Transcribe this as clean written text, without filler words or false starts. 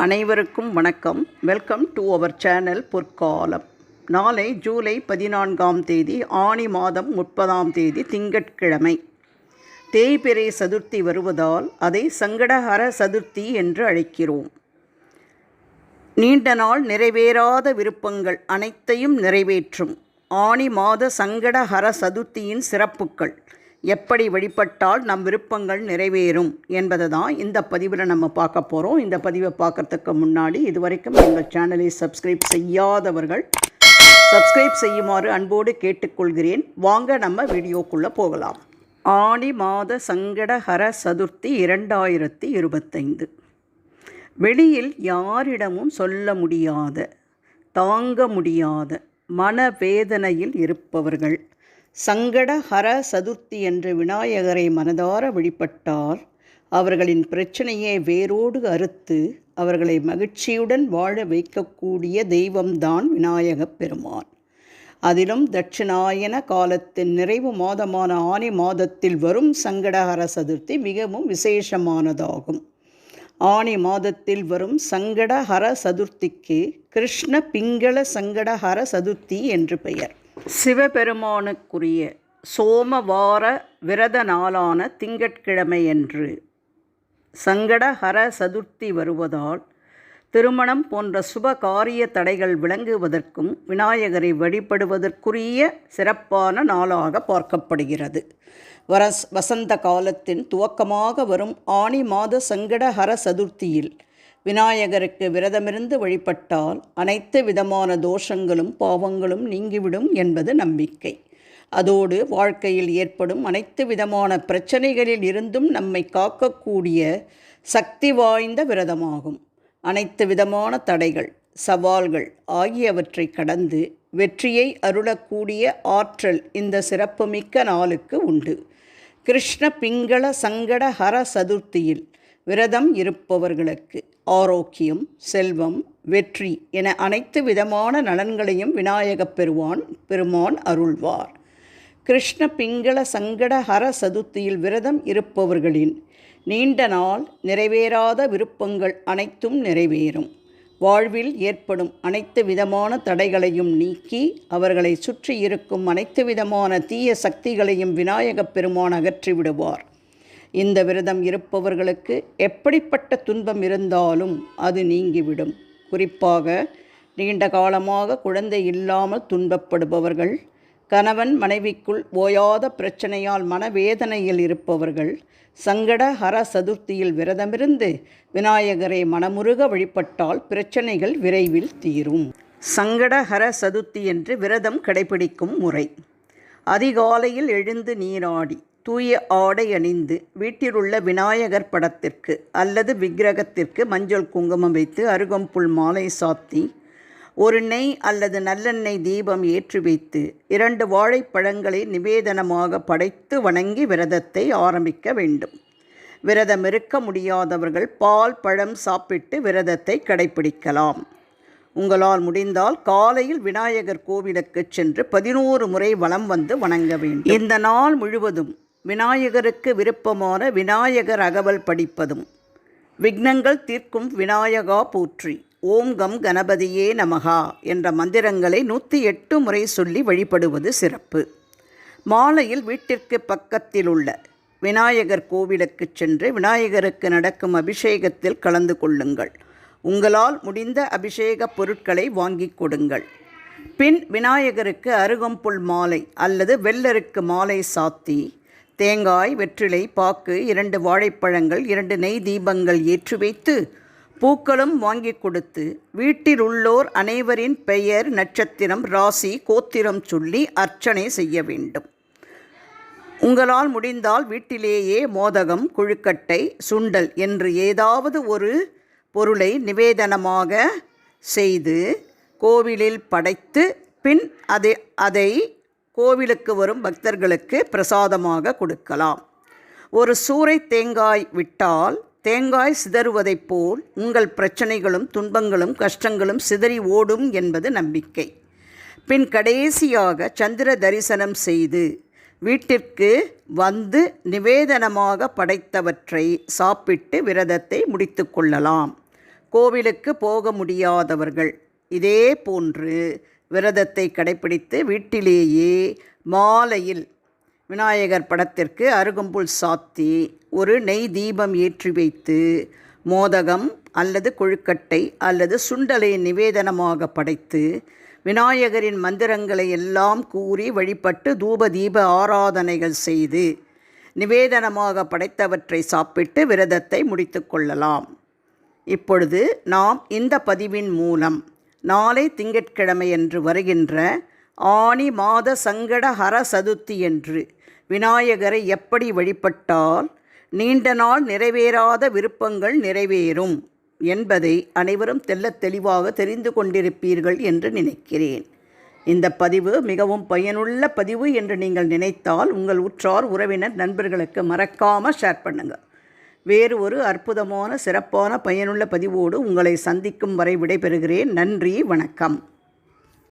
அனைவருக்கும் வணக்கம். Welcome to our channel பொற்காலம். நாளை ஜூலை 14ஆம் தேதி ஆனி மாதம் 30ஆம் தேதி திங்கட்கிழமை. தேய்பிறை சதுர்த்தி வருவதால் அதை சங்கடஹர சதுர்த்தி என்று அழைக்கிறோம். நீண்ட நாள் நிறைவேறாத விருப்பங்கள் அனைத்தையும் நிறைவேற்றும் ஆனி மாத சங்கடஹர சதுர்த்தியின் சிறப்புகள், எப்படி வழிபட்டால் நம் விருப்பங்கள் நிறைவேறும் என்பதை தான் இந்த பதிவில் நம்ம பார்க்க போகிறோம். இந்த பதிவை பார்க்குறதுக்கு முன்னாடி இதுவரைக்கும் எங்கள் சேனலை சப்ஸ்கிரைப் செய்யாதவர்கள் சப்ஸ்கிரைப் செய்யுமாறு அன்போடு கேட்டுக்கொள்கிறேன். வாங்க நம்ம வீடியோக்குள்ளே போகலாம். ஆனி மாத சங்கடஹர சதுர்த்தி 2025. வெளியில் யாரிடமும் சொல்ல முடியாத, தாங்க முடியாத மனவேதனையில் இருப்பவர்கள் சங்கடஹர சதுர்த்தி என்று விநாயகரை மனதார வழிபட்டால் அவர்களின் பிரச்சனையை வேரோடு அறுத்து அவர்களை மகிழ்ச்சியுடன் வாழ வைக்கக்கூடிய தெய்வம்தான் விநாயகப் பெருமான். அதிலும் தட்சிணாயன காலத்தின் நிறைவு மாதமான ஆனி மாதத்தில் வரும் சங்கடஹர சதுர்த்தி மிகவும் விசேஷமானதாகும். ஆனி மாதத்தில் வரும் சங்கடஹர சதுர்த்திக்கு கிருஷ்ண பிங்கள சங்கடஹர சதுர்த்தி என்று பெயர். சிவபெருமானுக்குரிய சோமவார விரத நாளான திங்கட்கிழமையன்று சங்கடஹர சதுர்த்தி வருவதால் திருமணம் போன்ற சுப காரிய தடைகள் விளங்குவதற்கும் விநாயகரை வழிபடுவதற்குரிய சிறப்பான நாளாக பார்க்கப்படுகிறது. வசந்த காலத்தின் துவக்கமாக வரும் ஆனி மாத சங்கடஹர சதுர்த்தியில் விநாயகருக்கு விரதமிருந்து வழிபட்டால் அனைத்து விதமான தோஷங்களும் பாவங்களும் நீங்கிவிடும் என்பது நம்பிக்கை. அதோடு வாழ்க்கையில் ஏற்படும் அனைத்து விதமான பிரச்சனைகளில் இருந்தும் நம்மை காக்கக்கூடிய சக்தி வாய்ந்த விரதமாகும். அனைத்து விதமான தடைகள், சவால்கள் ஆகியவற்றை கடந்து வெற்றியை அருளக்கூடிய ஆற்றல் இந்த சிறப்புமிக்க நாளுக்கு உண்டு. கிருஷ்ண பிங்கள சங்கடஹர சதுர்த்தியில் விரதம் இருப்பவர்களுக்கு ஆரோக்கியம், செல்வம், வெற்றி என அனைத்து விதமான நலன்களையும் விநாயகப் பெருமான் அருள்வார். கிருஷ்ண பிங்கள சங்கடஹர சதுர்த்தியில் விரதம் இருப்பவர்களின் நீண்ட நாள் நிறைவேறாத விருப்பங்கள் அனைத்தும் நிறைவேறும். வாழ்வில் ஏற்படும் அனைத்து விதமான தடைகளையும் நீக்கி அவர்களை சுற்றி இருக்கும் அனைத்து விதமான தீய சக்திகளையும் விநாயகப் பெருமான் அகற்றிவிடுவார். இந்த விரதம் இருப்பவர்களுக்கு எப்படிப்பட்ட துன்பம் இருந்தாலும் அது நீங்கிவிடும். குறிப்பாக நீண்ட காலமாக குழந்தை இல்லாமல் துன்பப்படுபவர்கள், கணவன் மனைவிக்குள் ஓயாத பிரச்சனையால் மனவேதனையில் இருப்பவர்கள் சங்கடஹர சதுர்த்தியில் விரதமிருந்து விநாயகரை மனமுருக வழிபட்டால் பிரச்சனைகள் விரைவில் தீரும். சங்கடஹர சதுர்த்தி என்று விரதம் கடைபிடிக்கும் முறை: அதிகாலையில் எழுந்து நீராடி தூய ஆடை அணிந்து வீட்டிலுள்ள விநாயகர் படத்திற்கு அல்லது விக்கிரகத்திற்கு மஞ்சள் குங்குமம் வைத்து அருகம்புல் மாலை சாத்தி ஒரு நெய் அல்லது நல்லெண்ணெய் தீபம் ஏற்றி வைத்து 2 வாழைப்பழங்களை நிவேதனமாக படைத்து வணங்கி விரதத்தை ஆரம்பிக்க வேண்டும். விரதம் இருக்க முடியாதவர்கள் பால், பழம் சாப்பிட்டு விரதத்தை கடைபிடிக்கலாம். உங்களால் முடிந்தால் காலையில் விநாயகர் கோவிலுக்கு சென்று 11 முறை வலம் வந்து வணங்க வேண்டும். இந்த நாள் முழுவதும் விநாயகருக்கு விருப்பமான விநாயகர் அகவல் படிப்பதும், விக்னங்கள் தீர்க்கும் விநாயகா போற்றி, ஓம் கம் கணபதியே நமகா என்ற மந்திரங்களை 108 முறை சொல்லி வழிபடுவது சிறப்பு. மாலையில் வீட்டிற்கு பக்கத்தில் உள்ள விநாயகர் கோவிலுக்கு சென்று விநாயகருக்கு நடக்கும் அபிஷேகத்தில் கலந்து கொள்ளுங்கள். உங்களால் முடிந்த அபிஷேக பொருட்களை வாங்கிக் கொடுங்கள். பின் விநாயகருக்கு அருகம்புல் மாலை அல்லது வெள்ளருக்கு மாலை சாத்தி தேங்காய், வெற்றிலை, பாக்கு, 2 வாழைப்பழங்கள், 2 நெய் தீபங்கள் ஏற்றி வைத்து பூக்களும் வாங்கி கொடுத்து வீட்டில் உள்ளோர் அனைவரின் பெயர், நட்சத்திரம், ராசி, கோத்திரம் சொல்லி அர்ச்சனை செய்ய வேண்டும். உங்களால் முடிந்தால் வீட்டிலேயே மோதகம், கொழுக்கட்டை, சுண்டல் என்று ஏதாவது ஒரு பொருளை நிவேதனமாக செய்து கோவிலில் படைத்து பின் அதை கோவிலுக்கு வரும் பக்தர்களுக்கு பிரசாதமாக கொடுக்கலாம். ஒரு சூறை தேங்காய் விட்டால் தேங்காய் சிதறுவதைப் போல் உங்கள் பிரச்சனைகளும் துன்பங்களும் கஷ்டங்களும் சிதறி ஓடும் என்பது நம்பிக்கை. பின் கடைசியாக சந்திர தரிசனம் செய்து வீட்டிற்கு வந்து நிவேதனமாக படைத்தவற்றை சாப்பிட்டு விரதத்தை முடித்து கொள்ளலாம். கோவிலுக்கு போக முடியாதவர்கள் இதே போன்று விரதத்தை கடைப்பிடித்து வீட்டிலேயே மாலையில் விநாயகர் படத்திற்கு அருகம்புல் சாத்தி ஒரு நெய் தீபம் ஏற்றி வைத்து மோதகம் அல்லது கொழுக்கட்டை அல்லது சுண்டலை நிவேதனமாக படைத்து விநாயகரின் மந்திரங்களை எல்லாம் கூறி வழிபட்டு தூப தீப ஆராதனைகள் செய்து நிவேதனமாக படைத்தவற்றை சாப்பிட்டு விரதத்தை முடித்து கொள்ளலாம். இப்பொழுது நாம் இந்த பதிவின் மூலம் நாளை திங்கட்கிழமையன்று வருகின்ற ஆனி மாத சங்கடஹர சதுர்த்தி என்று விநாயகரை எப்படி வழிபட்டால் நீண்ட நாள் நிறைவேறாத விருப்பங்கள் நிறைவேறும் என்பதை அனைவரும் தெளிவாக தெரிந்து கொண்டிருப்பீர்கள் என்று நினைக்கிறேன். இந்த பதிவு மிகவும் பயனுள்ள பதிவு என்று நீங்கள் நினைத்தால் உங்கள் உற்றார் உறவினர் நண்பர்களுக்கு மறக்காமல் ஷேர் பண்ணுங்கள். வேறு ஒரு அற்புதமான சிறப்பான பயனுள்ள பதிவோடு உங்களை சந்திக்கும் வரை விடைபெறுகிறேன். நன்றி, வணக்கம்.